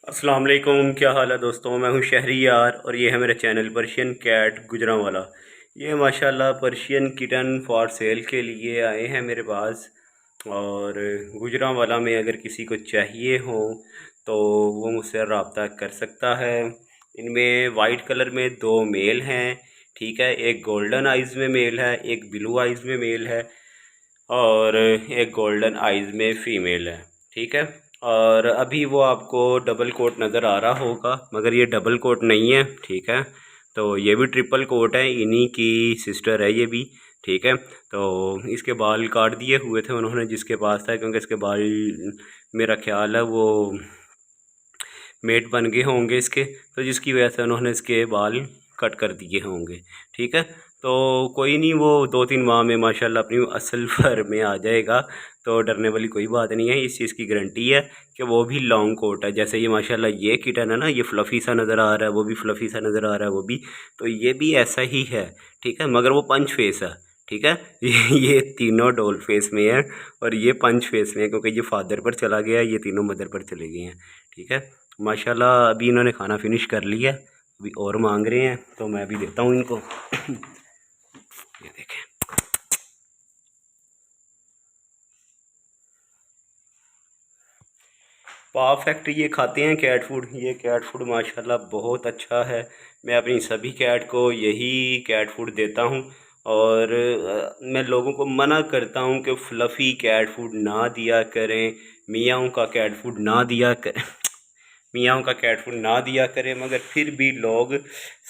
अस्सलाम वालेकुम, क्या हाल है दोस्तों। मैं हूं शहरियार और ये है मेरा चैनल पर्शियन कैट गुजरांवाला। ये माशाल्लाह पर्शियन किटन फॉर सेल के लिए आए हैं मेरे पास। और गुजरांवाला में अगर किसी को चाहिए हो तो वो मुझसे रब्ता कर सकता है। इनमें वाइट कलर में दो मेल हैं, ठीक है। एक गोल्डन आइज़ में मेल है, एक ब्लू आइज़ में मेल है और एक गोल्डन आइज़ में फ़ीमेल है, ठीक है। और अभी वो आपको डबल कोट नज़र आ रहा होगा, मगर ये डबल कोट नहीं है, ठीक है। तो ये भी ट्रिपल कोट है, इन्हीं की सिस्टर है ये भी, ठीक है। तो इसके बाल काट दिए हुए थे उन्होंने जिसके पास था, क्योंकि इसके बाल मेरा ख्याल है वो मेट बन गए होंगे इसके, तो जिसकी वजह से उन्होंने इसके बाल कट कर दिए होंगे, ठीक है। तो कोई नहीं, वो 2-3 माह में माशाल्लाह अपनी असल फर में आ जाएगा। तो डरने वाली कोई बात नहीं है, इस चीज़ की गारंटी है कि वो भी लॉन्ग कोट है। जैसे ये माशाल्लाह ये किटन है ना, ये फ्लफ़ी सा नज़र आ रहा है, वो भी फ्लफ़ी सा नज़र आ रहा है वो भी, तो ये भी ऐसा ही है, ठीक है। मगर वो पंच फेस है, ठीक है। ये तीनों डोल फेस में है और ये पंच फेस में है, क्योंकि ये फादर पर चला गया, ये तीनों मदर पर चले गए हैं, ठीक है। माशाल्लाह अभी इन्होंने खाना फिनिश कर लिया, अभी और मांग रहे हैं तो मैं भी देता हूँ इनको। ये देखें, परफेक्ट ये खाते हैं कैट फूड। ये कैट फूड माशाल्लाह बहुत अच्छा है। मैं अपनी सभी कैट को यही कैट फूड देता हूँ। और मैं लोगों को मना करता हूँ कि फ्लफ़ी कैट फूड ना दिया करें, मियाओं का कैट फूड ना दिया करें। मियाओं का कैट फूड ना दिया करें, मगर फिर भी लोग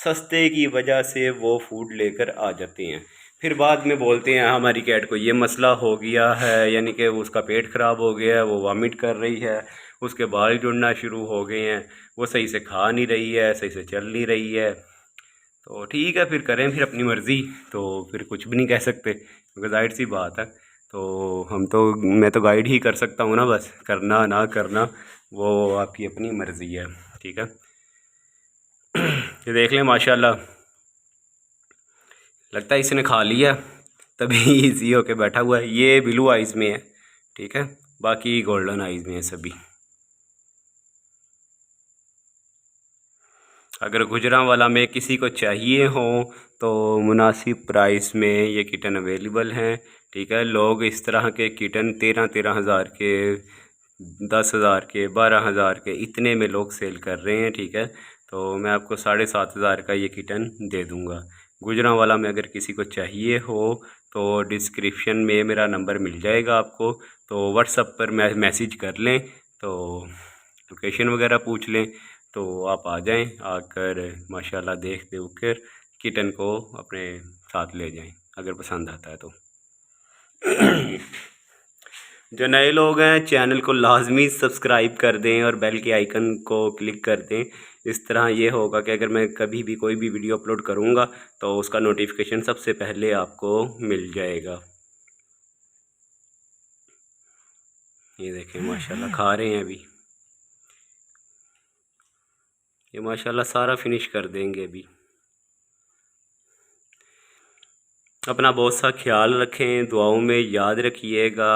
सस्ते की वजह से वो फूड लेकर आ जाते हैं। फिर बाद में बोलते हैं हमारी कैट को ये मसला हो गया है, यानी कि उसका पेट ख़राब हो गया है, वो वॉमिट कर रही है, उसके बाल जुड़ना शुरू हो गए हैं, वो सही से खा नहीं रही है, सही से चल नहीं रही है। तो ठीक है, फिर करें फिर अपनी मर्ज़ी, तो फिर कुछ भी नहीं कह सकते, क्योंकि ज़ाहिर सी बात है। तो मैं तो गाइड ही कर सकता हूँ ना, बस करना ना करना वो आपकी अपनी मर्ज़ी है, ठीक है। ये देख लें माशाल्लाह, लगता है इसने खा लिया तभी इजी होके बैठा हुआ है। ये ब्लू आइज़ में है, ठीक है, बाकी गोल्डन आइज़ में है सभी। अगर गुजरांवाला में किसी को चाहिए हो तो मुनासिब प्राइस में ये किटन अवेलेबल हैं, ठीक है। लोग इस तरह के किटन 13-13 हज़ार के, 10,000 के, 12,000 के, इतने में लोग सेल कर रहे हैं, ठीक है। तो मैं आपको 7,500 का ये किटन दे दूँगा। गुजरांवाला में अगर किसी को चाहिए हो तो डिस्क्रिप्शन में मेरा नंबर मिल जाएगा आपको, तो व्हाट्सएप पर मैसेज कर लें, तो लोकेशन वगैरह पूछ लें, तो आप आ जाएं, आकर माशाल्लाह देख देख कर किटन को अपने साथ ले जाएं अगर पसंद आता है तो। जो नए लोग हैं चैनल को लाजमी सब्सक्राइब कर दें और बेल के आइकन को क्लिक कर दें। इस तरह ये होगा कि अगर मैं कभी भी कोई भी वीडियो अपलोड करूँगा तो उसका नोटिफिकेशन सबसे पहले आपको मिल जाएगा। ये देखें माशाल्लाह खा रहे हैं अभी, ये माशाल्लाह सारा फिनिश कर देंगे अभी। अपना बहुत सा ख्याल रखें, दुआओं में याद रखिएगा।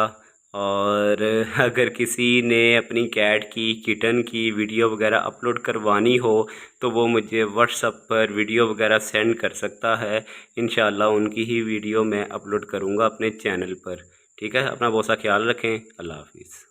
और अगर किसी ने अपनी कैट की, किटन की वीडियो वगैरह अपलोड करवानी हो तो वो मुझे व्हाट्सएप पर वीडियो वगैरह सेंड कर सकता है। इंशाल्लाह उनकी ही वीडियो मैं अपलोड करूँगा अपने चैनल पर, ठीक है। अपना बहुत सा ख्याल रखें। अल्लाह हाफिज़।